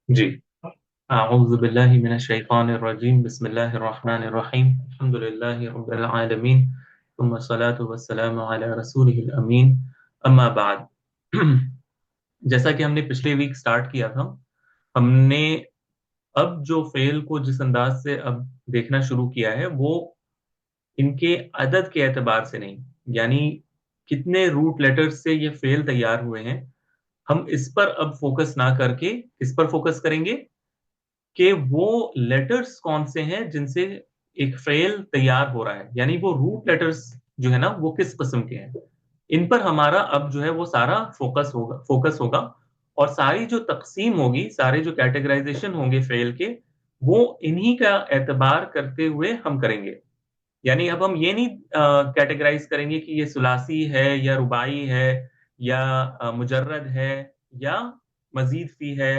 जी। अऊज़ु बिल्लाहि मिनश शैतानिर रजीम बिस्मिल्लाहिर रहमानिर रहीम अल्हम्दुलिल्लाहि रब्बिल आलमीन सुम्मा सलातु वस्सलामु अला रसूलिहिल अमीन अम्मा बाद। जैसा कि हमने पिछले वीक स्टार्ट किया था, हमने अब जो फेल को जिस अंदाज से अब देखना शुरू किया है वो इनके अदद के एतबार से नहीं, यानी कितने रूट लेटर्स से ये फेल तैयार हुए हैं, हम इस पर अब फोकस ना करके इस पर फोकस करेंगे कि वो लेटर्स कौन से हैं जिनसे एक फेल तैयार हो रहा है, यानी वो रूट लेटर्स जो है ना वो किस किस्म के हैं। इन पर हमारा अब जो है वो सारा फोकस होगा और सारी जो तकसीम होगी, सारे जो कैटेगराइजेशन होंगे फेल के, वो इन्हीं का एतबार करते हुए हम करेंगे। यानी अब हम ये नहीं कैटेगराइज करेंगे कि ये सुलासी है या रुबाई है या मुजर्रद है या मजीद फी है।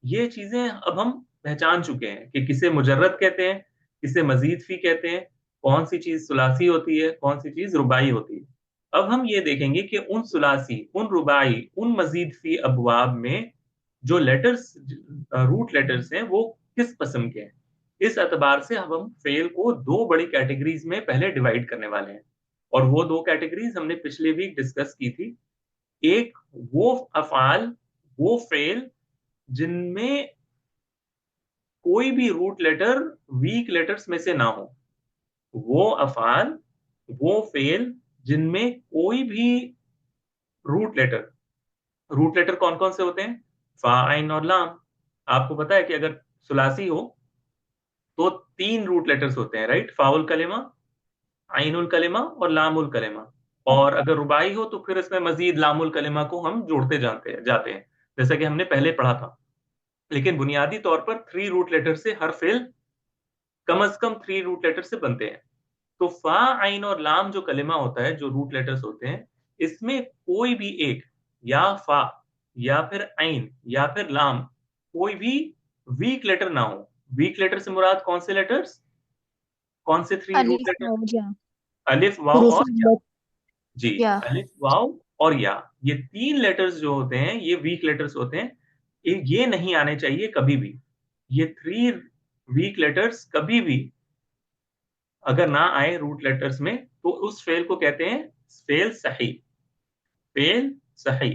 ये चीजें अब हम पहचान चुके हैं कि किसे मुजर्रद कहते हैं, किसे मजीद फी कहते हैं, कौन सी चीज सुलासी होती है, कौन सी चीज रुबाई होती है। अब हम ये देखेंगे कि उन सुलासी, उन रुबाई, उन मजीद फी अबवाब में जो लेटर्स, रूट लेटर्स हैं, वो किस किस्म के हैं। इस एतबार से अब हम फेल को दो बड़ी कैटेगरीज में पहले डिवाइड करने वाले हैं, और वो दो कैटेगरीज हमने पिछले वीक डिस्कस की थी। एक, वो अफाल, वो फेल जिनमें कोई भी रूट लेटर वीक लेटर्स में से ना हो। वो अफाल, वो फेल जिनमें कोई भी रूट लेटर कौन कौन से होते हैं? फा, आइन और लाम। आपको पता है कि अगर सुलासी हो तो तीन रूट लेटर्स होते हैं, राइट? फाउल कलेमा, आइनुल कलेमा और लामुल कलेमा। और अगर रुबाई हो तो फिर इसमें मजीद लामुल कलेमा को हम जोड़ते जाते हैं, जैसा कि हमने पहले पढ़ा था। लेकिन बुनियादी तौर पर थ्री रूट लेटर से हर फेल कम अज कम थ्री रूट लेटर से बनते हैं। तो फा, आइन और लाम जो कलेमा होता है, जो रूट लेटर्स होते हैं, इसमें कोई भी एक, या फा या फिर आइन या फिर लाम, कोई भी वीक लेटर ना हो। वीक लेटर से मुराद कौन से लेटर्स, कौन से थ्री रूट अलिफ लेटर? वाव या अलिफ, वाव हुरूफ और या। अम्मत जी। या। अलिफ, वाव और या, ये तीन लेटर्स जो होते हैं ये वीक लेटर्स होते हैं। ये नहीं आने चाहिए कभी भी। ये थ्री वीक लेटर्स कभी भी अगर ना आए रूट लेटर्स में तो उस फेल को कहते हैं फेल सही। फेल सही।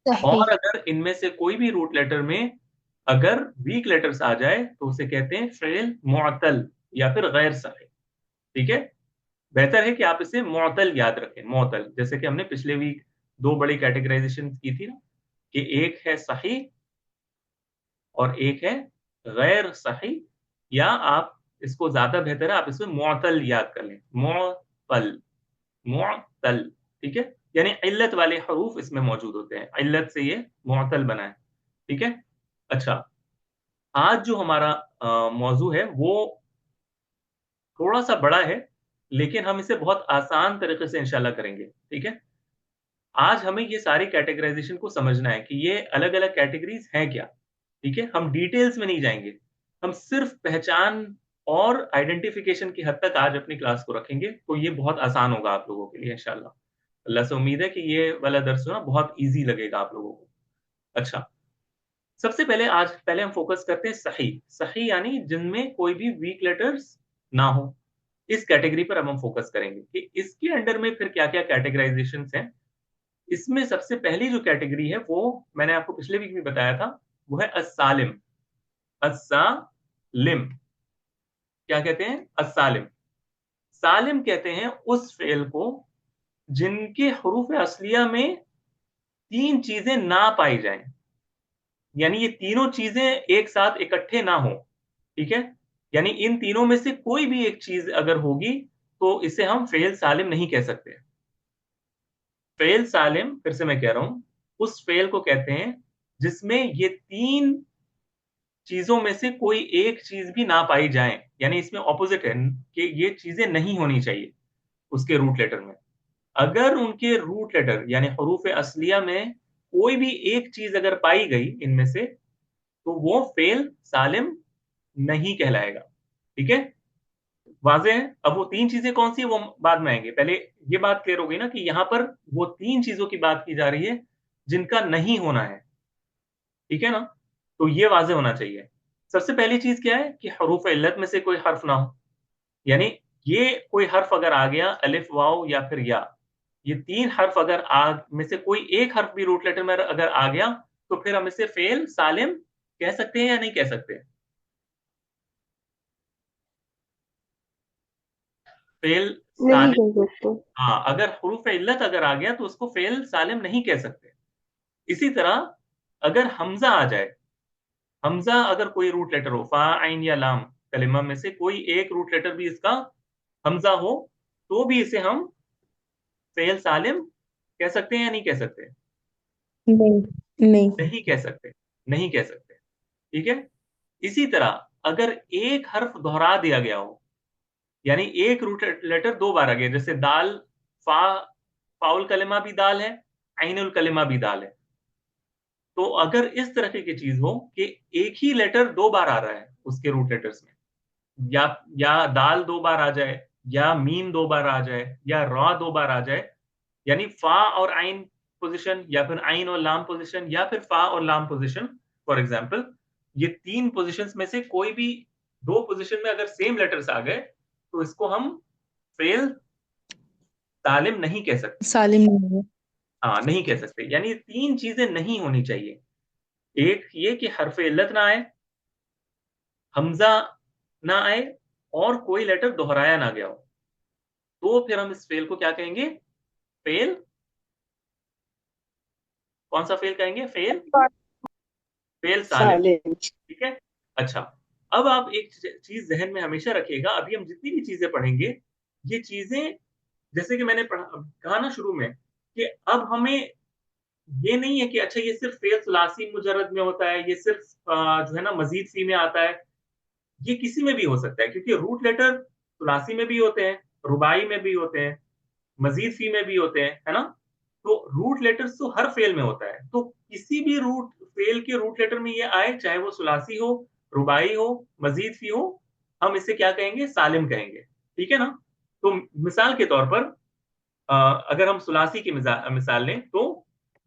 सही। और अगर इनमें से कोई भी रूट लेटर में अगर वीक लेटर्स आ जाए तो उसे कहते हैं फेल मुअत्तल या फिर गैर सही। ठीक है? बेहतर है कि आप इसे मुअत्तल याद रखें। मुअत्तल, जैसे कि हमने पिछले वीक दो बड़ी कैटेगराइजेशन की थी ना, कि एक है सही और एक है गैर सही। या आप इसको ज्यादा बेहतर है आप इसमें मुअत्तल याद कर लें। मुअत्तल, मुअत्तल। ठीक है? यानी इल्लत वाले हरूफ इसमें मौजूद होते हैं, इल्लत से ये मुअत्तल बना है। ठीक है? अच्छा, आज जो हमारा मौजू है वो थोड़ा सा बड़ा है, लेकिन हम इसे बहुत आसान तरीके से इंशाल्लाह करेंगे। ठीक है? आज हमें ये सारी कैटेगराइजेशन को समझना है कि ये अलग अलग कैटेगरीज हैं क्या। ठीक है? हम डिटेल्स में नहीं जाएंगे, हम सिर्फ पहचान और आइडेंटिफिकेशन की हद तक आज अपनी क्लास को रखेंगे, तो ये बहुत आसान होगा आप लोगों के लिए इंशाल्लाह। अल्लाह से उम्मीद है कि ये वाला दर्स ना बहुत इजी लगेगा आप लोगों को। अच्छा, सबसे पहले आज पहले हम फोकस करते हैं सही। सही यानी जिनमें कोई भी वीक लेटर्स ना हो। इस कैटेगरी पर अब हम फोकस करेंगे कि इसके अंडर में फिर क्या क्या कैटेगराइजेशन हैं। इसमें सबसे पहली जो कैटेगरी है वो मैंने आपको पिछले वीक भी बताया था, वो है अस्सालिम। अस्सालिम क्या कहते हैं? अस्सालिम। सालिम कहते हैं उस फेल को जिनके हरूफ असलिया में तीन चीजें ना पाई जाएं, यानी ये तीनों चीजें एक साथ इकट्ठे ना हो। ठीक है? यानी इन तीनों में से कोई भी एक चीज अगर होगी तो इसे हम फेल सालिम नहीं कह सकते। फेल सालिम, फिर से मैं कह रहा हूं, उस फेल को कहते हैं जिसमें ये तीन चीजों में से कोई एक चीज भी ना पाई जाए, यानी इसमें ऑपोजिट है कि ये चीजें नहीं होनी चाहिए उसके रूट लेटर में। अगर उनके रूट लेटर यानी हरूफ असलिया में कोई भी एक चीज अगर पाई गई इनमें से, तो वो फेल सालिम नहीं कहलाएगा। ठीक है? वाज़ेह है? अब वो तीन चीजें कौन सी है वो बाद में आएंगे, पहले ये बात क्लियर हो गई ना कि यहां पर वो तीन चीजों की बात की जा रही है जिनका नहीं होना है, ठीक है ना? तो ये वाज़ेह होना चाहिए। सबसे पहली चीज क्या है कि हरूफ इल्लत में से कोई हर्फ ना हो, यानी ये कोई हर्फ अगर आ गया, अलिफ वाव या फिर या, ये तीन हर्फ अगर में से कोई एक हर्फ भी रूट लेटर में अगर आ गया तो फिर हम इसे फेल सालिम कह सकते हैं या नहीं कह सकते? फेल नहीं सालिम। कह सकते। हाँ, अगर हुरूफ इल्लत अगर आ गया तो उसको फेल सालिम नहीं कह सकते। इसी तरह अगर हमजा आ जाए, हमजा अगर कोई रूट लेटर हो, फा आइन या लाम कलिमा में से कोई एक रूट लेटर भी इसका हमजा हो, तो भी इसे हम फेल सालिम कह सकते हैं या नहीं कह सकते? नहीं। नहीं। नहीं कह सकते, नहीं कह सकते, ठीक है? इसी तरह अगर एक हर्फ दोहरा दिया गया हो, यानी एक रूट लेटर दो बार आ गया, जैसे दाल, फा, फाउल कलिमा भी दाल है, आइनुल कलिमा भी दाल है, तो अगर इस तरह की चीज हो कि एक ही लेटर दो बार आ रहा है उसके रूट लेटर्स में, या दाल दो बार आ जाए, या मीम दो बार आ जाए, या रॉ दो बार आ जाए, यानी फा और आइन पोजीशन, या फिर आइन और लाम पोजीशन, या फिर फा और लाम पोजीशन, फॉर एग्जाम्पल, ये तीन पोजीशंस में से कोई भी दो पोजीशन में अगर सेम लेटर्स आ गए तो इसको हम फेल तालिम नहीं कह सकते। सालिम नहीं है। हाँ, नहीं कह सकते, यानी तीन चीजें नहीं होनी चाहिए। एक ये कि हरफ इल्लत ना आए, हमजा ना आए, और कोई लेटर दोहराया ना गया हो, तो फिर हम इस फेल को क्या कहेंगे? फेल, कौन सा फेल कहेंगे? फेल, फेल सालिम, सालिम। ठीक है? अच्छा, अब आप एक चीज जहन में हमेशा रखिएगा, अभी हम जितनी भी चीजें पढ़ेंगे, ये चीजें, जैसे कि मैंने कहा ना शुरू में, कि अब हमें ये नहीं है कि अच्छा ये सिर्फ फेल सुलासी मुजर्रद में होता है, ये सिर्फ जो है ना मजीद सी में आता है, ये किसी में भी हो सकता है, क्योंकि रूट लेटर तुलासी में भी होते हैं, रुबाई में भी होते हैं, मजीद फी में भी होते हैं, है ना? तो रूट लेटर्स तो हर फेल में होता है, तो किसी भी रूट फेल के रूट लेटर में ये आए, चाहे वो सुलासी हो, रुबाई हो, मजीद फी हो, हम इसे क्या कहेंगे? सालिम कहेंगे, ठीक है ना? तो मिसाल के तौर पर अगर हम सुलासी की मिसाल लें तो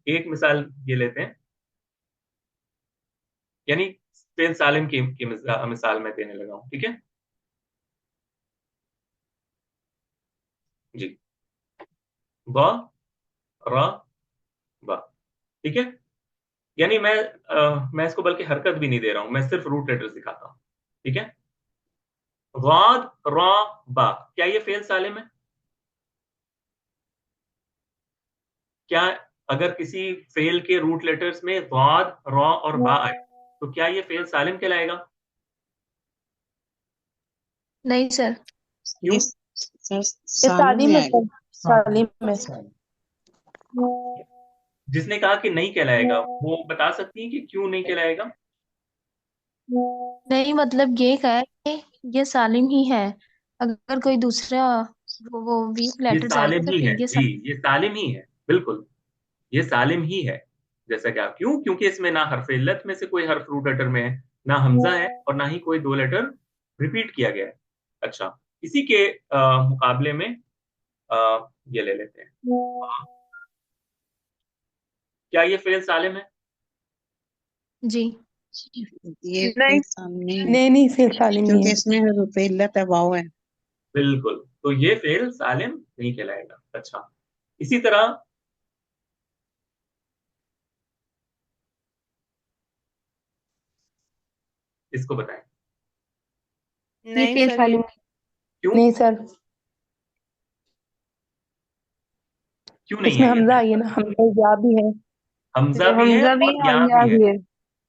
एक मिसाल ये लेते हैं, यानी फेल सालिम की मिसाल मैं देने लगा हूं, ठीक है? जी, ब, र, ब, ठीक है? यानी मैं इसको बल्कि हरकत भी नहीं दे रहा हूं, मैं सिर्फ रूट लेटर्स दिखाता हूं, ठीक है? वाद, रॉ, बा, क्या ये फेल सालिम है? क्या अगर किसी फेल के रूट लेटर्स में वाद, रॉ और बा आए तो क्या ये फेल सालिम कहलाएगा? नहीं सर। क्यों? ये सर ये सालों सालिम में है आएगा। सर। सालिम में। जिसने कहा कि नहीं कहलाएगा वो बता सकती है कि क्यों नहीं कहलाएगा? नहीं मतलब ये कहा है कि ये सालिम ही है। अगर कोई दूसरा वो वीक ये लेटर्स आएगा सालिम तो ही है फिर ये जी, ये सालिम ही है, बिल्कुल, ये सालिम ही है। जैसा कि आप, क्यों? क्योंकि इसमें ना हरफ इल्लत में से कोई हर्फ रूट लेटर में है, ना हमजा है, और ना ही कोई दो लेटर रिपीट किया गया है। अच्छा, इसी के मुकाबले में ये ले लेते हैं, क्या ये फेल सालिम है? जी। ये नहीं। फिर सामने है नहीं नहीं, फिर सालिम नहीं क्योंकि है। इसमें रुपए इल्लत है, वाव है। बिल्कुल, तो ये फेल सालिम नहीं कहलाएगा। अच्छा, इसी तरह इसको बताएं, ये नहीं फेल सर, ये सालिम। क्यों? नहीं सर। क्यों नहीं इसमें है ये हमजा फेल आई है ना, सालिम? हमजा या भी है। हमजा भी है हमजा भी और है या और या भी है, भी है।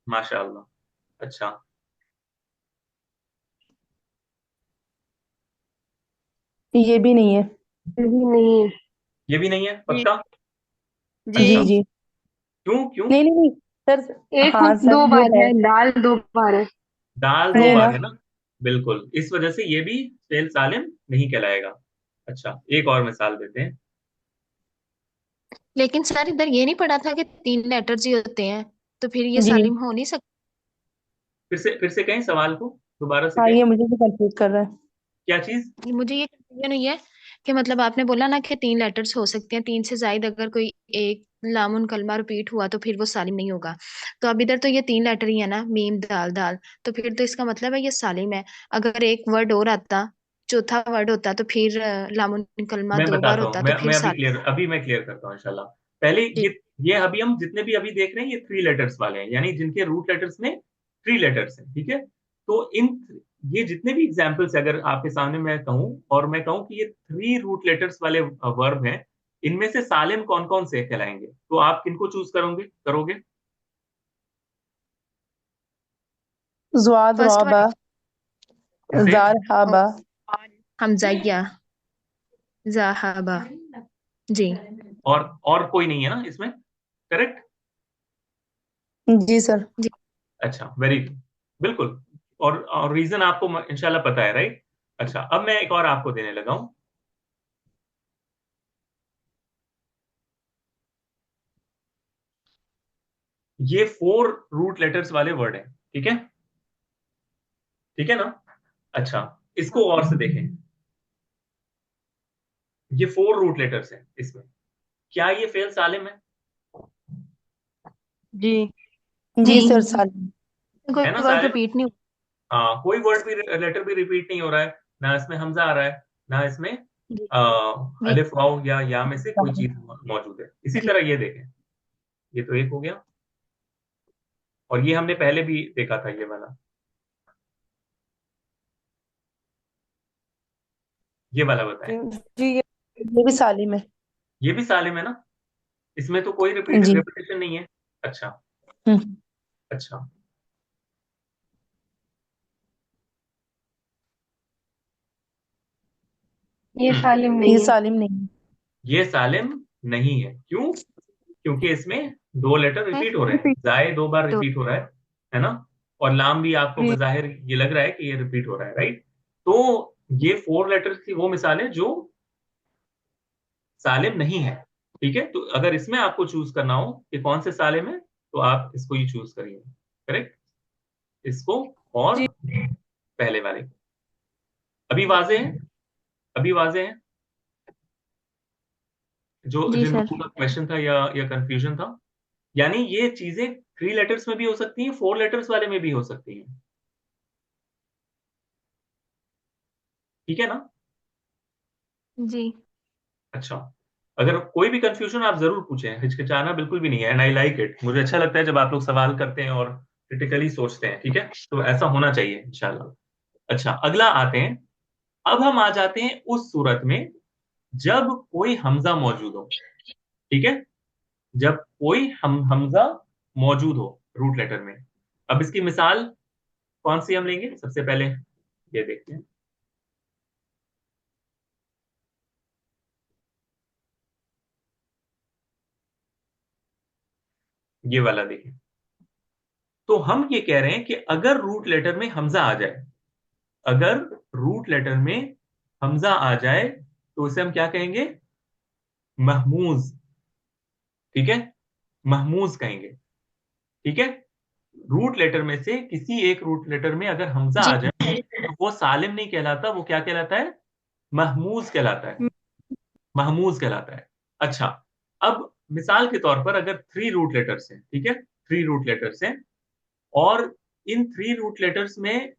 माशाअल्लाह। अच्छा, ये भी नहीं है। ये भी नहीं है। ये भी नहीं है जी। पक्का? जी। अच्छा, जी जी। क्यों क्यों? नहीं नहीं नहीं सर। एक हाँ हूँ सर, दो वो बार है। है, दाल दो बार है। दाल दो है बार ना। है ना, बिल्कुल, इस वजह से ये भी फेल सालिम नहीं कहलाएगा। अच्छा, एक और मिसाल देते हैं। लेकिन सर इधर ये नहीं पढ़ा था कि तीन लेटर्स ही होते हैं, तो फिर ये जी। सालिम हो नहीं सकता। फिर से कहें सवाल को, दोबारा से हाँ, कहें। ये मुझे भी कंफ्यूज कर रहा है। क्या चीज? मुझे ये कंफ्यूजन हुई है कि मतलब आपने बोला ना कि 3 लेटर्स हो सकते हैं, 3 से ज्यादा अगर कोई एक लामुन कलमा रिपीट हुआ तो फिर वो सालिम नहीं होगा। तो अब इधर तो ये 3 लेटर ही है ना, मीम दाल दाल, तो फिर तो इसका मतलब है ये सालिम है। अगर एक वर्ड और आता, चौथा वर्ड होता, तो फिर लामुन कलमा मैं 2 बार बताता हूँ, होता तो मैं फिर अभी मैं क्लियर करता हूँ इंशाल्लाह। पहले जी ये अभी हम जितने भी अभी देख रहे हैं ये 3 लेटर्स वाले हैं, यानी जिनके रूट लेटर्स में 3 लेटर्स हैं, ठीक है। तो ये जितने भी एग्जाम्पल्स अगर आपके सामने मैं कहूँ और मैं कहूँ कि ये 3 रूट लेटर्स वाले वर्ब हैं, इनमें से सालिम कौन कौन से कहलाएंगे, तो आप किनको चूज करोगे? ज़ुआद फर्स्ट रौबा, वर्ड किसे? ज़ार हाबा। हमजाइया, जाहाबा। जी और कोई नहीं है ना इसमें, करेक्ट? जी सर। जी अच्छा, वेरी गुड, बिल्कुल। और रीजन आपको इंशाल्लाह पता है, राइट? अच्छा, अब मैं एक और आपको देने लगा हूं। ये 4 रूट लेटर्स वाले वर्ड है, ठीक है? ठीक है ना? अच्छा, इसको और से देखें। ये 4 रूट लेटर्स है इसमें, क्या ये फेल सालिम जी जी जी सर सालिम। है ना कोई वर्ड सालिम? रिपीट नहीं हाँ, कोई वर्ड भी लेटर भी रिपीट नहीं हो रहा है, ना इसमें हमजा आ रहा है, ना इसमें जी आ, जी अलिफ वाव या में से कोई चीज मौजूद है। इसी जी तरह ये देखें, ये तो एक हो गया, और ये हमने पहले भी देखा था, ये वाला, ये वाला बताएं। जी ये भी सालिम है। ये भी सालिम है ना, इसमें तो कोई रिपीट जी। रिपीटेशन नहीं है। अच्छा, हम्म, अच्छा, ये हम्म, सालिम ये नहीं है। सालिम नहीं है। ये सालिम नहीं है, क्यों? क्योंकि इसमें 2 लेटर है। रिपीट हो रहे हैं, जाए 2 बार तो रिपीट हो रहा है ना? और लाम भी आपको जी बजाहिर ये लग रहा है कि ये रिपीट हो रहा है, राइट? तो ये 4 लेटर्स की वो मिसाल है जो सालिम नहीं है, ठीक है। तो अगर इसमें आपको चूज करना हो कि कौन से सालिम है, तो आप इसको ही चूज करिए, करेक्ट, इसको और जी पहले वाले को। अभी वाजे है? अभी वाजे है? जो जी जिन सर। लोगों का क्वेश्चन था या कंफ्यूजन था, यानी ये चीजें 3 लेटर्स में भी हो सकती हैं, 4 लेटर्स वाले में भी हो सकती हैं, ठीक है ना? जी अच्छा, अगर कोई भी कंफ्यूजन आप जरूर पूछें, हिचकिचाना बिल्कुल भी नहीं है, एंड आई लाइक इट। मुझे अच्छा लगता है जब आप लोग सवाल करते हैं और क्रिटिकली सोचते हैं, ठीक है, तो ऐसा होना चाहिए इंशाल्लाह। अच्छा, अगला आते हैं। अब हम आ जाते हैं उस सूरत में जब कोई हमजा मौजूद हो, ठीक है, जब कोई हमजा मौजूद हो रूट लेटर में। अब इसकी मिसाल कौन सी हम लेंगे? सबसे पहले ये देखते हैं, ये वाला देखें। तो हम ये कह रहे हैं कि अगर रूट लेटर में हमजा आ जाए, अगर रूट लेटर में हमजा आ जाए, तो उसे हम क्या कहेंगे? महमूज, ठीक है, महमूज कहेंगे, ठीक है। रूट लेटर में से किसी एक रूट लेटर में अगर हमजा जी आ जाए तो वो सालिम नहीं कहलाता, वो क्या कहलाता है? महमूज कहलाता है, महमूज कहलाता है। अच्छा, अब मिसाल के तौर पर अगर 3 रूट लेटर्स हैं, ठीक है, 3 रूट लेटर्स हैं, और इन 3 रूट लेटर्स में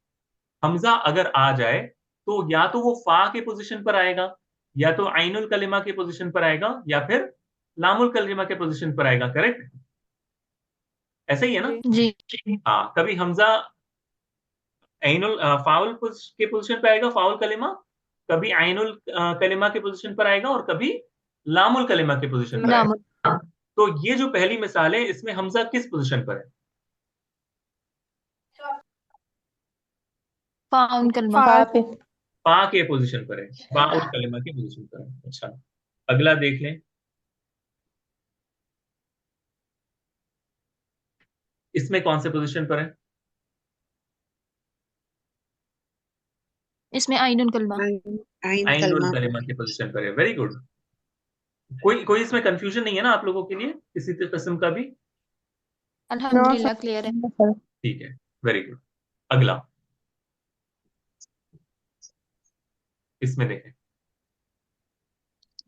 हमजा अगर आ जाए, तो या तो वो फा के पोजीशन पर आएगा, या तो आइनुल कलिमा के पोजीशन पर आएगा, या फिर लामुल कलिमा के पोजीशन पर आएगा, करेक्ट? ऐसा ही है ना? जी जी हाँ, कभी हमजा आइनुल फाउल के पोजीशन पर आएगा, फाउल कलिमा, कभी आइनुल कलिमा के पोजीशन पर आएगा, और कभी लामुल कलिमा के पोजीशन पर लामुन आएगा। तो ये जो पहली मिसाल है, इसमें हमजा किस पोजीशन पर है? फाउन कलमा। फा पे। फा के पोजीशन पर है, फाउल कलिमा के पोजीशन पर है। अच्छा, अगला देख लें, इसमें कौन से पोजीशन पर है? इसमें आइनुन कलमा। आइन आइन आइनुल कलमा पे। कलिमा के पोजीशन पर है, वेरी गुड। कोई कोई इसमें कंफ्यूजन नहीं है ना आप लोगों के लिए किसी किस्म का भी? नो अल्हम्दुलिल्लाह सर। क्लियर है। No, sir. ठीक है, वेरी गुड। अगला, इसमें देखें,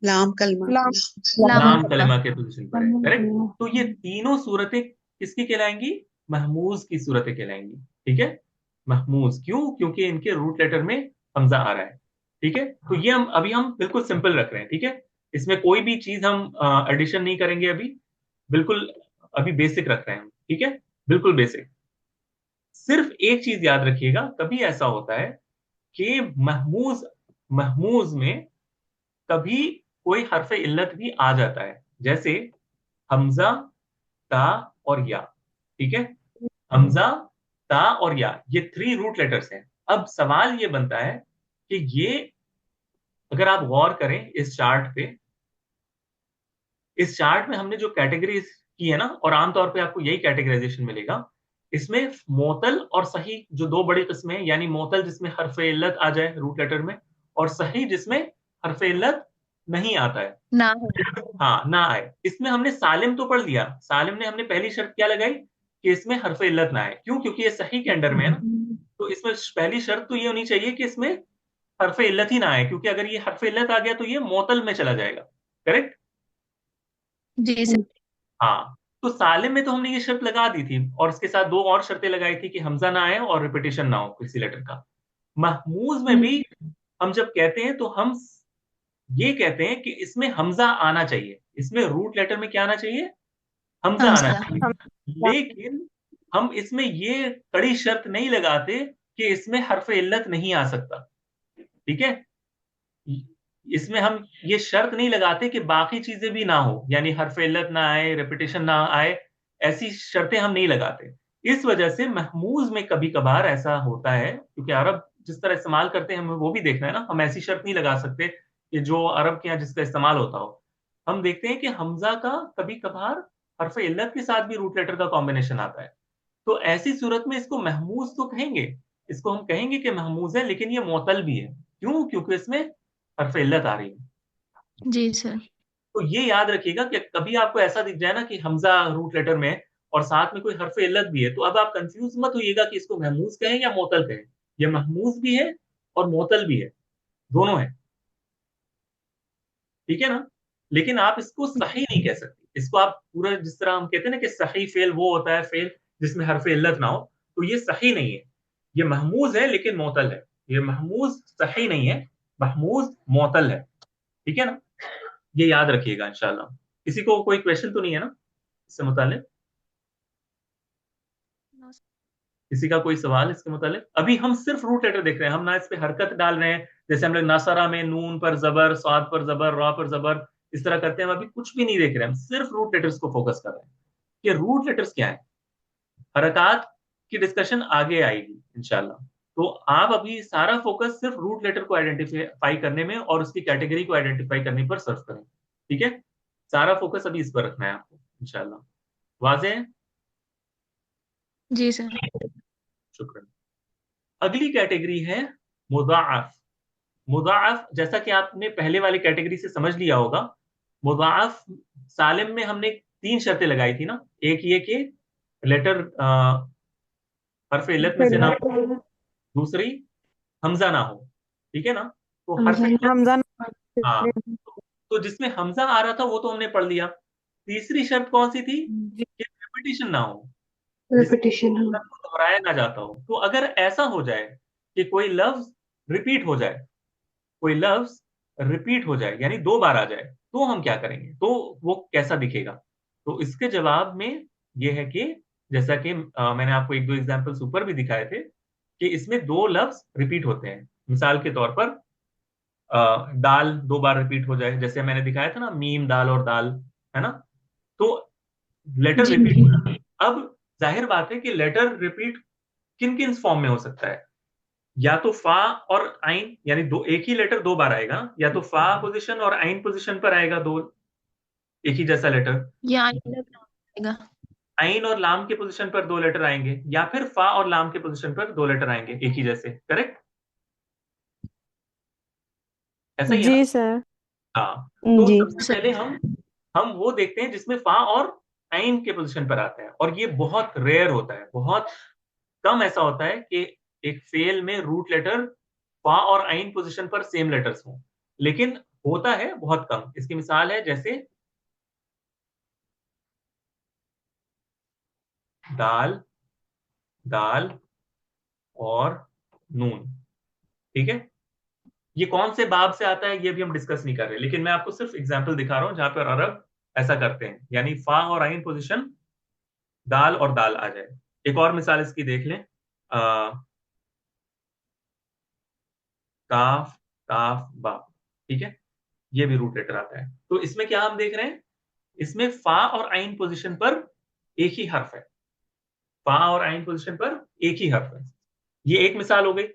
लाम कलमा। लाम लाम लाम कलमा। कलमा के पोजीशन पर है, करेक्ट। तो ये तीनों सूरतें किसकी कहलाएंगी? महमूज की सूरतें कहलाएंगी। ठीक है, महमूज क्यों? क्योंकि इनके रूट लेटर में हमजा आ रहा है। ठीक है, तो ये हम बिल्कुल सिंपल रख रहे हैं। ठीक है, इसमें कोई भी चीज हम एडिशन नहीं करेंगे अभी, बिल्कुल अभी बेसिक रख रहे हैं हम। ठीक है, बिल्कुल बेसिक। सिर्फ एक चीज याद रखिएगा, कभी ऐसा होता है कि महमूज महमूज में कभी कोई हरफ इल्लत भी आ जाता है, जैसे हमजा, ता और या। ठीक है, हमजा, ता और या, ये 3 रूट लेटर्स हैं। अब सवाल ये बनता है कि ये, अगर आप गौर करें इस चार्ट पे, इस चार्ट में हमने जो कैटेगरीज की है ना, और आमतौर पे आपको यही कैटेगराइजेशन मिलेगा, इसमें मोतल और सही जो दो बड़ी किस्में हैं, यानी मोतल जिसमें हरफ इल्लत आ जाए रूट लेटर में, और सही जिसमें हरफ इल्लत नहीं आता है, ना हो। हाँ ना आए। इसमें हमने सालिम तो पढ़ लिया, सालिम ने हमने पहली शर्त क्या लगाई कि इसमें हरफ इल्लत ना आए, क्यों? क्योंकि ये सही के अंडर में है ना। तो इसमें पहली शर्त तो ये होनी चाहिए कि इसमें हरफ इल्लत ही ना आए, क्योंकि अगर ये हरफ इल्लत आ गया तो ये मोतल में चला जाएगा। करेक्ट? जी सर। हाँ, तो सालिम में तो हमने ये शर्त लगा दी थी, और इसके साथ 2 और शर्तें लगाई थी कि हमजा ना आए और रिपीटेशन ना हो किसी लेटर का। महमूज में भी हम जब कहते हैं तो हम ये कहते हैं कि इसमें हमजा आना चाहिए, इसमें रूट लेटर में क्या आना चाहिए? हमजा आना हमजा। चाहिए। लेकिन हम इसमें ये कड़ी शर्त नहीं लगाते कि इसमें हरफ इल्लत नहीं आ सकता। ठीक है, इसमें हम ये शर्त नहीं लगाते कि बाकी चीजें भी ना हो, यानी हरफ इल्लत ना आए, रेपिटेशन ना आए, ऐसी शर्तें हम नहीं लगाते। इस वजह से महमूज में कभी कभार ऐसा होता है, क्योंकि अरब जिस तरह इस्तेमाल करते हैं हमें वो भी देखना है ना, हम ऐसी शर्त नहीं लगा सकते कि जो अरब के यहाँ जिसका इस्तेमाल होता हो। हम देखते हैं कि हमजा का कभी कभार हरफ इल्लत के साथ भी रूट लेटर का कॉम्बिनेशन आता है। तो ऐसी सूरत में इसको महमूज तो कहेंगे, इसको हम कहेंगे कि महमूज है, लेकिन ये मोतल भी है। क्यों? क्योंकि इसमें हरफ इल्लत आ रही है। जी सर। तो ये याद रखिएगा कि कभी आपको ऐसा दिख जाए ना कि हमजा रूट लेटर में है और साथ में कोई हरफ इल्लत भी है, तो अब आप कंफ्यूज मत होइएगा कि इसको महमूज कहें या मोतल कहें। ये महमूज भी है और मोतल भी है, दोनों है। ठीक है ना? लेकिन आप इसको सही नहीं कह सकते, इसको आप पूरा, जिस तरह हम कहते हैं ना कि सही फेल वो होता है फेल जिसमें हरफ इल्लत ना हो, तो ये सही नहीं है। ये महमूज है लेकिन मोतल है। ये महमूज सही नहीं है, महमूज मोतल है। ठीक है ना? ये याद रखिएगा इंशाल्लाह। किसी को कोई क्वेश्चन तो नहीं है ना इससे मुतालिक? किसी का कोई सवाल इसके मुतालिक? अभी हम सिर्फ रूट लेटर देख रहे हैं, हम ना इस पे हरकत डाल रहे हैं, जैसे हम लोग नसरा में नून पर जबर, स्वाद पर जबर, रा पर जबर इस तरह करते हैं। हम अभी कुछ भी नहीं देख रहे हैं, हम सिर्फ रूट लेटर्स को फोकस कर रहे हैं कि रूट लेटर्स क्या है। हरकत की डिस्कशन आगे आएगी इंशाल्लाह। तो आप अभी सारा फोकस सिर्फ रूट लेटर को आइडेंटिफाई करने में और उसकी कैटेगरी को आइडेंटिफाई करने पर सर्व करें। ठीक है, सारा फोकस अभी इस पर रखना है आपको इंशाल्लाह। वाज़ेह है? जी सर। शुक्रिया। अगली कैटेगरी है मुदाअफ। मुदाअफ, जैसा कि आपने पहले वाली कैटेगरी से समझ लिया होगा, मुदाअफ सालिम में हमने 3 शर्तें लगाई थी ना। एक ये कि लेटर हरफ इल्लत में से ना हो, दूसरी हमजा ना हो। ठीक है ना? तो हरफ इल्लत, हमजा हाँ, तो जिसमें हमजा आ रहा था वो तो हमने पढ़ लिया। तीसरी शर्त कौन सी थी? कि रिपीटिशन ना हो, जिसमें रिपीटेशन। हाँ। लफ्ज को दोहराया ना जाता हो। तो अगर ऐसा हो जाए कि कोई लफ्ज रिपीट हो जाए, कोई लफ्ज रिपीट हो जाए यानी 2 बार आ जाए, तो हम क्या करेंगे? तो वो कैसा दिखेगा? तो इसके जवाब में ये है कि जैसा कि मैंने आपको 1-2 एग्जांपल्स ऊपर भी दिखाए थे कि इसमें 2 लफ्ज रिपीट होते हैं। मिसाल के तौर पर दाल 2 बार रिपीट हो जाए, जैसे मैंने दिखाया था ना, मीम दाल और दाल, है ना? तो लेटर जी। रिपीट हो जाए। अब जाहिर बात है कि लेटर रिपीट किन किन फॉर्म में हो सकता है? या तो फा और आइन, यानी दो, एक ही लेटर 2 बार आएगा, या तो फा पोजीशन और आइन पोजीशन पर आएगा दो, एक ही जैसा लेटर। या आएगा। आइन और लाम के पोजीशन पर 2 लेटर आएंगे, या फिर फा और लाम के पोजीशन पर 2 लेटर आएंगे एक ही जैसे। करेक्ट? ऐसा ही है ना? जी सर। हाँ, तो जी सबसे पहले हम वो देखते हैं जिसमें फा और आइन के पोजीशन पर आते हैं, और ये बहुत रेयर होता है, बहुत कम ऐसा होता है कि एक फेल में रूट लेटर फा और आइन पोजीशन पर सेम लेटर्स हों, लेकिन होता है बहुत कम। इसकी मिसाल है जैसे दाल, दाल और नून। ठीक है, ये कौन से बाब से आता है ये भी हम डिस्कस नहीं कर रहे, लेकिन मैं आपको सिर्फ एग्जांपल दिखा रहा हूं जहां पर अरब ऐसा करते हैं, यानी फा और आइन पोजीशन दाल और दाल आ जाए। एक और मिसाल इसकी देख लें, काफ, काफ, बा। ठीक है, ये भी रूट लेटर आता है। तो इसमें क्या हम देख रहे हैं, इसमें फा और आइन पोजीशन पर एक ही हर्फ है, फा और आइन पोजीशन पर एक ही हर्फ है। ये एक मिसाल हो गई।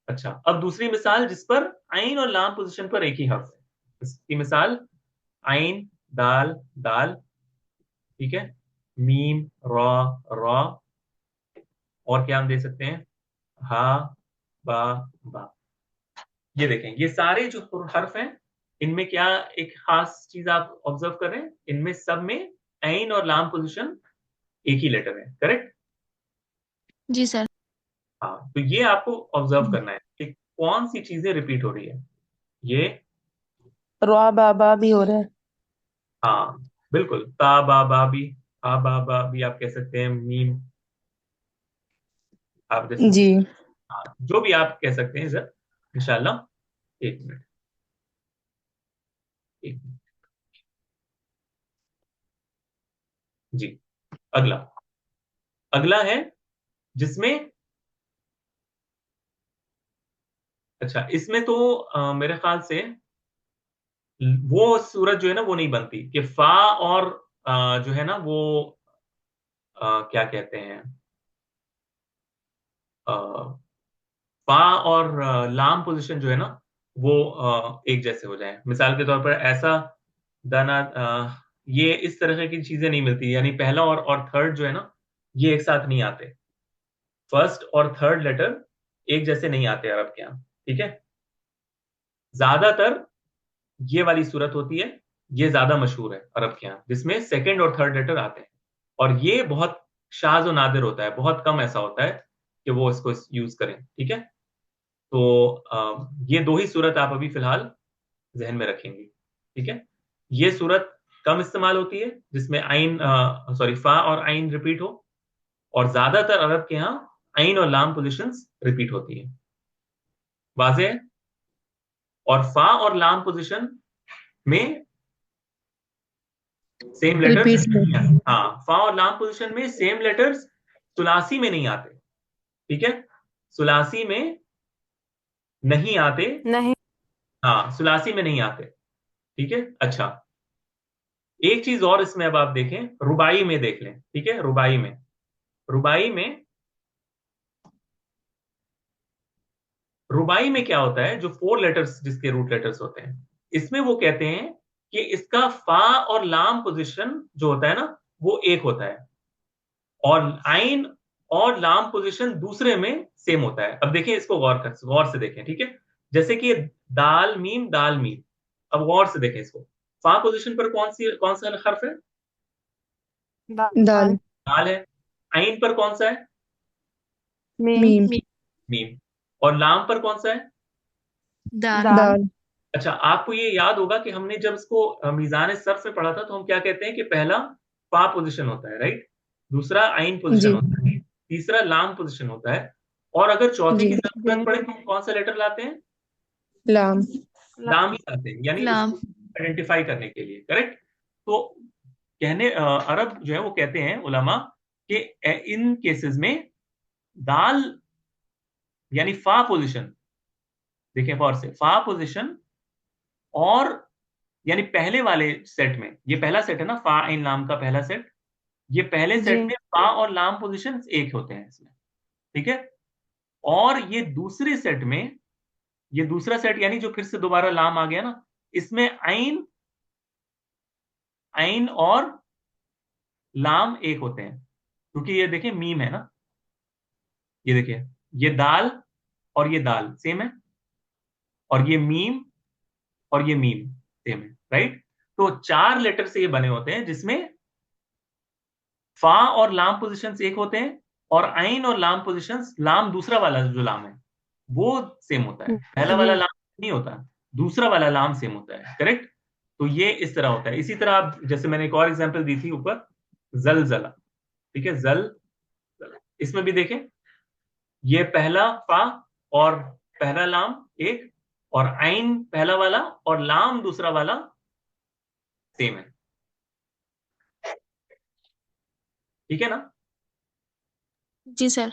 अच्छा, अब दूसरी मिसाल जिस पर आइन और लाम पोजीशन पर एक ही हर्फ है, इसकी मिसाल आइन, दाल, दाल। ठीक है, मीम, रॉ, रॉ। और क्या हम दे सकते हैं, हा, बा, बा। ये देखें, ये सारे जो हर्फ हैं इनमें क्या एक खास चीज आप ऑब्जर्व कर रहे हैं, इनमें सब में आइन और लाम पोजीशन एक ही लेटर है। करेक्ट? जी सर। हाँ, तो ये आपको ऑब्जर्व करना है कि कौन सी चीजें रिपीट हो रही है। ये रॉ बाबा भी हो रहा है। हाँ बिल्कुल, ता बा बा भी, आ बा बा भी आप कह सकते हैं, मीम आप जैसे, जी। हाँ जो भी आप कह सकते हैं सर, इंशाल्लाह। एक मिनट, एक मिनट। जी, अगला, अगला है जिसमें, अच्छा इसमें तो मेरे ख्याल से वो सूरत जो है ना वो नहीं बनती कि फा और जो है ना वो क्या कहते हैं, अ, फा और लाम पोजीशन जो है ना वो एक जैसे हो जाए। मिसाल के तौर पर ऐसा दाना, ये इस तरह की चीजें नहीं मिलती, यानी पहला और थर्ड जो है ना ये एक साथ नहीं आते, फर्स्ट और थर्ड लेटर एक जैसे नहीं आते अरब के यहाँ। ठीक है, ज्यादातर ये वाली सूरत होती है, ये ज्यादा मशहूर है अरब के यहाँ, जिसमें सेकंड और थर्ड लेटर आते हैं। और ये बहुत शाज और नादिर होता है, बहुत कम ऐसा होता है कि वो इसको यूज करें। ठीक है, तो ये दो ही सूरत आप अभी फिलहाल जहन में रखेंगे। ठीक है, ये सूरत कम इस्तेमाल होती है जिसमें आइन, सॉरी फा और आइन रिपीट हो, और ज्यादातर अरब के यहाँ आइन और लाम पोजिशंस रिपीट होती है। वाज़ेह है? और फा और लाम पोजिशन में सेम लेटर्स रिपीट नहीं आते। हाँ, फा और लाम पोजिशन में सेम लेटर्स सुलासी में नहीं आते। ठीक है, सुलासी में नहीं आते, नहीं। हाँ सुलासी में नहीं आते। ठीक है, अच्छा एक चीज और इसमें अब आप देखें, रुबाई में देख लें। ठीक है, रुबाई में, रुबाई में, रुबाई में क्या होता है, जो फोर लेटर्स जिसके रूट लेटर्स होते हैं, इसमें वो कहते हैं कि इसका फा और लाम पोजीशन जो होता है ना वो एक होता है, और आइन और लाम पोजीशन दूसरे में सेम होता है। अब देखिए इसको गौर से देखें। ठीक है, जैसे कि दाल मीम, दाल मीम। अब गौर से देखें इसको, फा पोजीशन पर कौन सा हर्फ है, दाल। दाल है। आइन पर कौन सा है, मीम। मीम। और लाम पर कौन सा है, दाल। दाल। अच्छा आपको ये याद होगा कि हमने जब इसको मीजान सर्फ में पढ़ा था तो हम क्या कहते हैं कि पहला फा पोजीशन होता है, राइट, दूसरा आइन पोजीशन जी। होता है, तीसरा लाम पोजीशन होता है, और अगर चौथे जी। की जरूरत पड़े तो हम कौन सा लेटर लाते हैं, लाम। लाम ही लाते हैं, यानी लाम। उसको आइडेंटिफाई करने के लिए। करेक्ट? तो कहने अरब जो है वो कहते हैं उलमा कि इन केसेस में दाल यानी फा पोजीशन, देखें गौर से, फा पोजीशन और यानी पहले वाले सेट में, ये पहला सेट है ना फा इन लाम का पहला सेट, ये पहले सेट में फा और लाम पोजीशन एक होते हैं इसमें। ठीक है, और ये दूसरे सेट में, ये दूसरा सेट यानी जो फिर से दोबारा लाम आ गया ना, इसमें आइन, आइन और लाम एक होते हैं, क्योंकि ये देखिए मीम है ना, ये देखिए ये दाल और ये दाल सेम है, और ये मीम और ये मीम सेम है, राइट। तो चार लेटर से ये बने होते हैं जिसमें फा और लाम पोजीशंस एक होते हैं, और आइन और लाम पोजीशंस, लाम दूसरा वाला जो लाम है वो सेम होता है, पहला वाला जी लाम नहीं होता, दूसरा वाला लाम सेम होता है, करेक्ट। तो ये इस तरह होता है। इसी तरह आप, जैसे मैंने एक और एग्जांपल दी थी ऊपर, जलजला, ठीक है, जल, इसमें भी देखें, ये पहला फा और पहला लाम एक, और आइन पहला वाला और लाम दूसरा वाला सेम है, ठीक है ना। जी सर।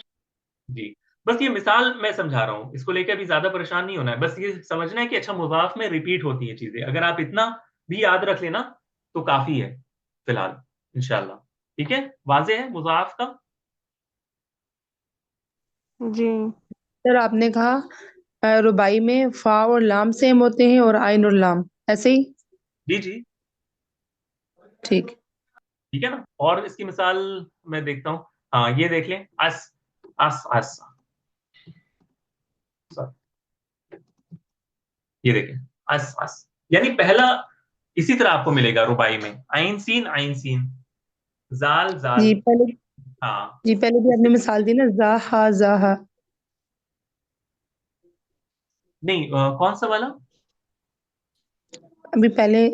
जी, बस ये मिसाल मैं समझा रहा हूं, इसको लेकर भी ज्यादा परेशान नहीं होना है, बस ये समझना है कि अच्छा मुजाफ में रिपीट होती है चीजें, अगर आप इतना भी याद रख लेना तो काफी है फिलहाल, इंशाल्लाह। ठीक है, वाजे है मुजाफ का। जी सर, आपने कहा रुबाई में फा और लाम सेम होते हैं और आइन और लाम ऐसे ही। जी जी, ठीक। ठीक है ना। और इसकी मिसाल मैं देखता हूँ, हाँ ये देख लें, अस, अस अस, ये देखें, अस अस, यानी पहला इसी तरह आपको मिलेगा रुबाई में, आइन सीन, जाल जाल। जी पहले हाँ, जी पहले भी आपने मिसाल दी ना, जाहा जाहा। नहीं कौन सा वाला, अभी पहले।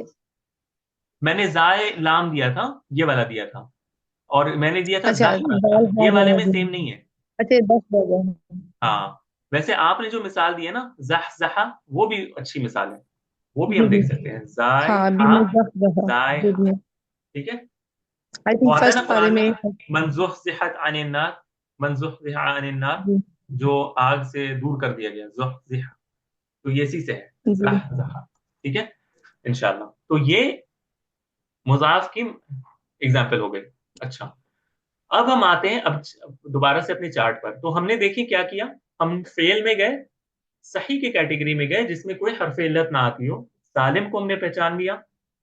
मैंने जाए लाम दिया था, ये वाला दिया था, और मैंने दिया था अच्छा, जह, दाल हा ये वाले जाहा में भी। सेम नहीं है। अच्छा, 10 बजे। हाँ, वैसे आपने जो मिसाल दी है ना जह जहा, वो भी अच्छी मिसाल है, वो भी जी हम जी। देख सकते हैं, जाय हाँ, अभी हा, मैं जह जहा जाय जो हा, भी है। ठीक है। आई वो थिंक आता है ना फर्स्ट पारे कुरान में। में, मनजुह जिहत अनिन नार, मनजुह जिहा अनिन नार, जी जो आग से दूर कर दिया गया, जुह जिहा, तो ये इसी से है, जी। जह जहा, ठीक है, इंशाल्लाह। तो ये मुजाफ की एग्जाम्पल हो गई। अच्छा, अब हम आते हैं अब दोबारा से अपने चार्ट पर। तो हमने देखिए क्या किया, हम फेल में गए, सही की कैटेगरी में गए जिसमें कोई हरफ इल्लत ना आती हो, सालिम को हमने पहचान लिया,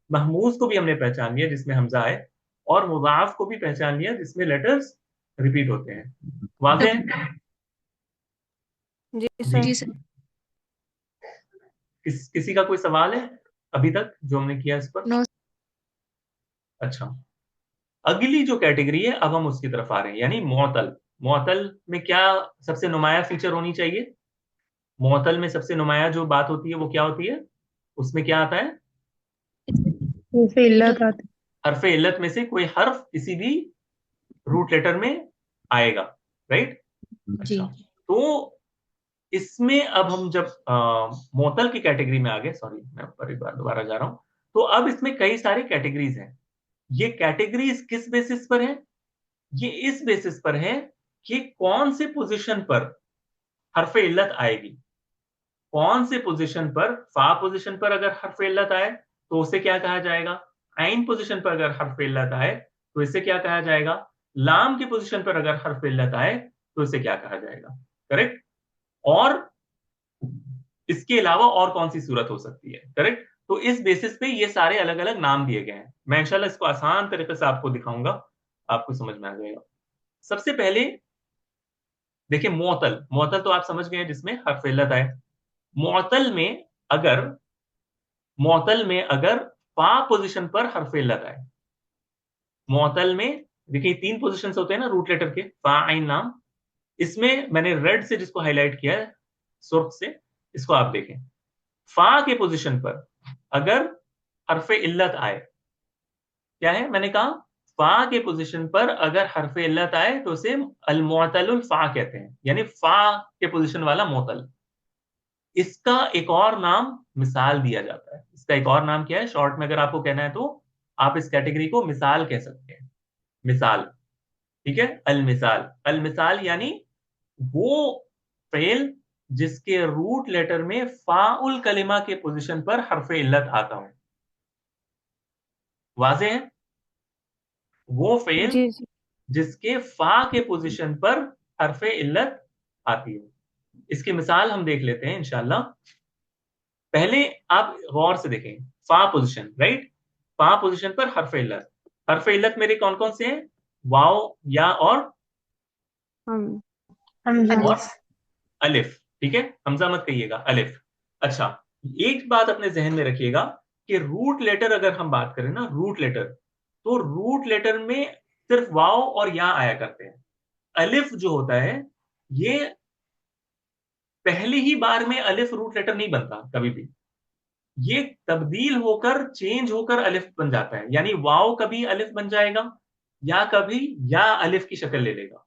महमूज को भी हमने पहचान लिया जिसमें हमजा है, और मुजाफ को भी पहचान लिया जिसमें लेटर्स रिपीट होते हैं। वाज़ेह है? जी जी, सर। जी सर। किसी का कोई सवाल है अभी तक जो हमने किया इस पर? नो। अच्छा, अगली जो कैटेगरी है अब हम उसकी तरफ आ रहे हैं, यानी मुअतल। मुअतल में क्या सबसे नुमाया फीचर होनी चाहिए? मुअतल में सबसे नुमाया जो बात होती है वो क्या होती है? उसमें क्या आता है? फिर इल्लत आती। हरफ इल्लत में से कोई हर्फ किसी भी रूट लेटर में आएगा, राइट। जी। अच्छा, तो इसमें अब हम जब मुअत्तल की कैटेगरी में आ गए, सॉरी मैं ऊपर एक बार दोबारा जा रहा हूं, तो अब इसमें कई सारी कैटेगरीज हैं। ये कैटेगरीज किस बेसिस पर है? ये इस बेसिस पर है कि कौन से पोजीशन पर हरफ इल्लत आएगी, कौन से पोजीशन पर, फा पोजीशन पर अगर हरफ इल्लत आए तो उसे क्या कहा जाएगा, आइन पोजीशन पर अगर हरफ इल्लत आए तो इसे क्या कहा जाएगा, लाम की पोजीशन पर अगर हरफ इल्लत आए तो इसे क्या कहा जाएगा, करेक्ट। और इसके अलावा और कौन सी सूरत हो सकती है, करेक्ट। तो इस बेसिस पे ये सारे अलग अलग नाम दिए गए हैं। मैं इंशाल्लाह इसको आसान तरीके से आपको दिखाऊंगा, आपको समझ में आ जाएगा। सबसे पहले देखिए मुअत्तल, मुअत्तल तो आप समझ गए हैं जिसमें हर्फ इल्लत आए। मुअत्तल में अगर, मुअत्तल में अगर फा पोजीशन पर हर्फ इल्लत आए, मुअत्तल में देखिए 3 पोजीशंस होते हैं ना रूट लेटर के, फा आइन लाम। इसमें मैंने रेड से जिसको हाईलाइट किया है, सुर्ख से, इसको आप देखें, फा के पोजीशन पर अगर हरफ इल्लत आए, क्या है मैंने कहा, फा के पोजीशन पर अगर हरफ इल्लत आए तो उसे अल मुअत्तलुल फा कहते हैं, यानी फा के पोजीशन वाला मुअत्तल। इसका एक और नाम मिसाल दिया जाता है। इसका एक और नाम क्या है, शॉर्ट में अगर आपको कहना है तो आप इस कैटेगरी को मिसाल कह सकते हैं, मिसाल, ठीक है। अल मिसाल, अल मिसाल यानी वो फेल जिसके रूट लेटर में फाउल कलिमा के पोजीशन पर हरफ इल्लत आता हो। वाज़ेह है? वो फेल जी जी। जिसके फा के पोजीशन पर हरफ इल्लत आती हो। इसकी मिसाल हम देख लेते हैं इंशाल्लाह। पहले आप गौर से देखें, फा पोजीशन, राइट, फा पोजीशन पर हरफ इल्लत, हरफ इल्लत मेरे कौन कौन से हैं, वाओ, या और हम अलिफ। अलिफ, ठीक है, हमजा मत कहिएगा, अलिफ। अच्छा, एक बात अपने जहन में रखिएगा कि रूट लेटर अगर हम बात करें ना, रूट लेटर, तो रूट लेटर में सिर्फ वाओ और या आया करते हैं। अलिफ जो होता है ये पहली ही बार में अलिफ रूट लेटर नहीं बनता कभी भी, ये तब्दील होकर चेंज होकर अलिफ बन जाता है। यानी वाव कभी अलिफ बन जाएगा या कभी या अलिफ की शक्ल ले लेगा।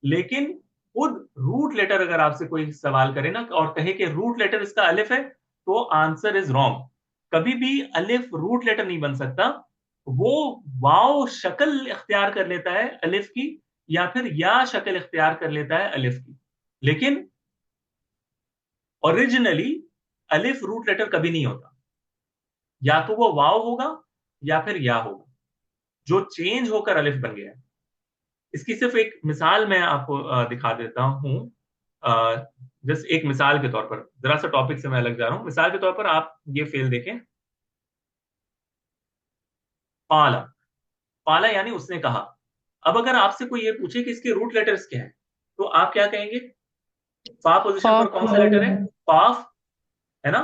लेकिन खुद रूट लेटर अगर आपसे कोई सवाल करे ना और कहे कि रूट लेटर इसका अलिफ है, तो आंसर इज रॉन्ग। कभी भी अलिफ रूट लेटर नहीं बन सकता। वो वाव शक्ल इख्तियार कर लेता है अलिफ की, या फिर या शक्ल इख्तियार कर लेता है अलिफ की। लेकिन ओरिजिनली अलिफ रूट लेटर कभी नहीं होता, या तो वो वाव होगा या फिर या होगा जो चेंज होकर अलिफ बन गया है। इसकी सिर्फ एक मिसाल मैं आपको दिखा देता हूं। जस्ट एक मिसाल के तौर पर, जरा सा टॉपिक से मैं अलग जा रहा हूं। मिसाल के तौर पर आप ये फेल देखें, पाला। पाला यानी उसने कहा। अब अगर आपसे कोई ये पूछे कि इसके रूट लेटर्स क्या हैं, तो आप क्या कहेंगे? फा पोजीशन पर कौन सा लेटर है? काफ, है ना?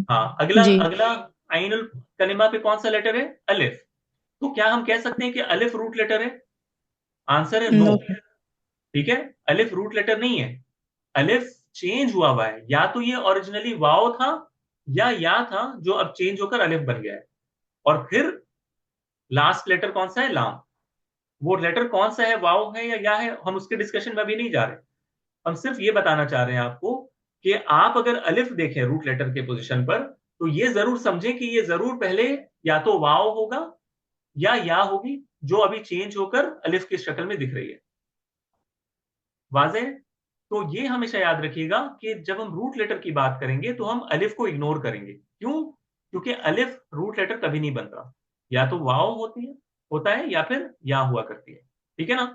हाँ, अगला जी। अगला आइनुल कलिमा पे कौन सा लेटर है? अलिफ। तो क्या हम कह सकते हैं कि अलिफ रूट लेटर है? आंसर है नो। ठीक है, अलिफ रूट लेटर नहीं है। अलिफ चेंज हुआ है, या तो ये ओरिजिनली वाव था या था जो अब चेंज होकर अलिफ बन गया है। और फिर लास्ट लेटर कौन सा है? लाम। वो लेटर कौन सा है, वाव है या है, हम उसके डिस्कशन में अभी नहीं जा रहे। हम सिर्फ ये बताना चाह रहे हैं आपको कि आप अगर अलिफ देखें रूट लेटर के पोजीशन पर, तो ये जरूर समझें कि ये जरूर पहले या तो वाव होगा या होगी जो अभी चेंज होकर अलिफ की शक्ल में दिख रही है। वाज़ेह? तो ये हमेशा याद रखिएगा कि जब हम रूट लेटर की बात करेंगे तो हम अलिफ को इग्नोर करेंगे। क्यों? क्योंकि अलिफ रूट लेटर कभी नहीं बनता, या तो वाव होता है या फिर या हुआ करती है। ठीक है ना?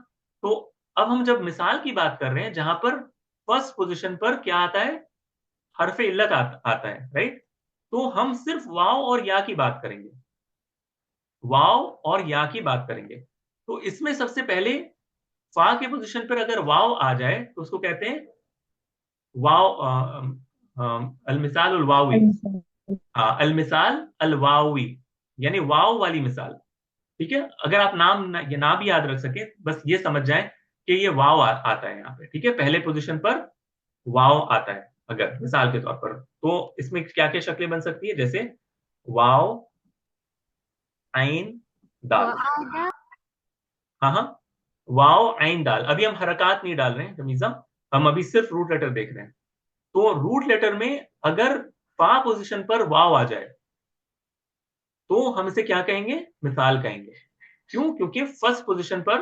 तो अब हम जब मिसाल की बात कर रहे हैं जहां पर फर्स्ट पोजीशन पर क्या आता है? हरफ इल्लत आता है, राइट? तो हम सिर्फ वाव और या की बात करेंगे। वाव और या की बात करेंगे। तो इसमें सबसे पहले फा के पोजीशन पर अगर वाव आ जाए तो उसको कहते हैं वाव, अलमिसाल उल वावी। हाँ, अलमिसाल अल वावी, यानी वाव वाली मिसाल। ठीक है, अगर आप ये नाम भी याद रख सके, बस ये समझ जाए कि ये वाव आता है यहाँ पे। ठीक है, पहले पोजीशन पर वाव आता है अगर मिसाल के तौर पर, तो इसमें क्या क्या शक्लें बन सकती है? जैसे वाव, आइन, दाल। हाँ हाँ, वाव, आइन, दाल। अभी हम हरकत नहीं डाल रहे हैं तमीज़ा, हम अभी सिर्फ रूट लेटर देख रहे हैं। तो रूट लेटर में अगर फा पोजीशन पर वाव आ जाए तो हम इसे क्या कहेंगे? मिसाल कहेंगे। क्यों? क्योंकि फर्स्ट पोजीशन पर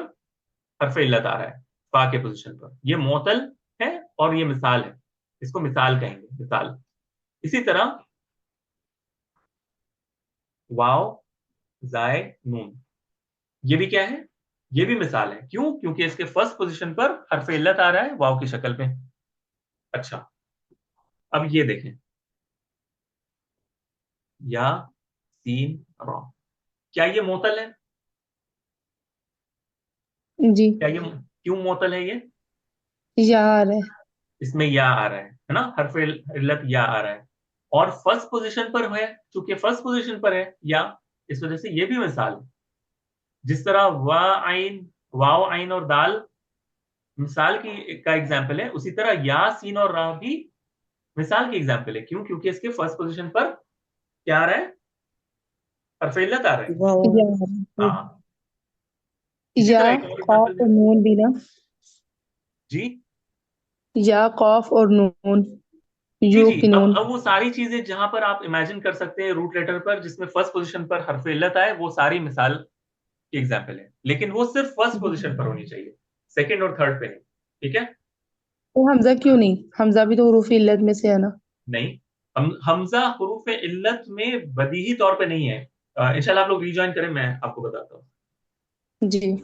हरफ इल्लत आ रहा है फा के पोजीशन पर। ये मोतल है और ये मिसाल है, इसको मिसाल कहेंगे, मिसाल। इसी तरह वाव, जाय, नून, ये भी क्या है? ये भी मिसाल है। क्यों? क्योंकि इसके फर्स्ट पोजीशन पर हरफ इल्लत आ रहा है वाव की शक्ल में। अच्छा, अब ये देखें, या, सीन, रॉ। क्या ये मोतल है? जी। क्या ये क्यों मोतल है? ये यार है। इसमें या आ रहा है ना, हरफ इल्लत या आ रहा है और फर्स्ट पोजीशन पर है। चूंकि फर्स्ट पोजीशन पर है या, इस वजह से ये भी मिसाल है। जिस तरह वाव, आइन और दाल मिसाल की का एग्जाम्पल है, उसी तरह या, सीन और रा भी मिसाल की एग्जाम्पल है। क्यों? क्योंकि इसके फर्स्ट पोजीशन पर क्या आ रहा है? हरफ इल्लत आ रहा है। वाव। हाँ, इसी या तरह एक और कॉफ एग्जाम्पल और नून भी ना। जी या कॉफ और नून, जी यू जी। की नून। अब वो सारी चीजें जहां पर आप इमेजिन कर सकते हैं रूट लेटर पर जिसमें फर्स्ट पोजीशन पर हरफ इल्लत आए, वो सारी मिसाल की एग्जाम्पल है। लेकिन वो सिर्फ फर्स्ट पोजीशन पर होनी चाहिए, सेकंड और थर्ड पे नहीं। ठीक है? तो हमजा क्यों नहीं? हमजा भी तो हुरूफ इल्लत में से है ना। नहीं, हम हमजा हुरूफ इल्लत में बदीही तौर पे नहीं है। इंशाल्लाह आप लोग रिजॉइन करें, मैं आपको बताता हूँ। जी।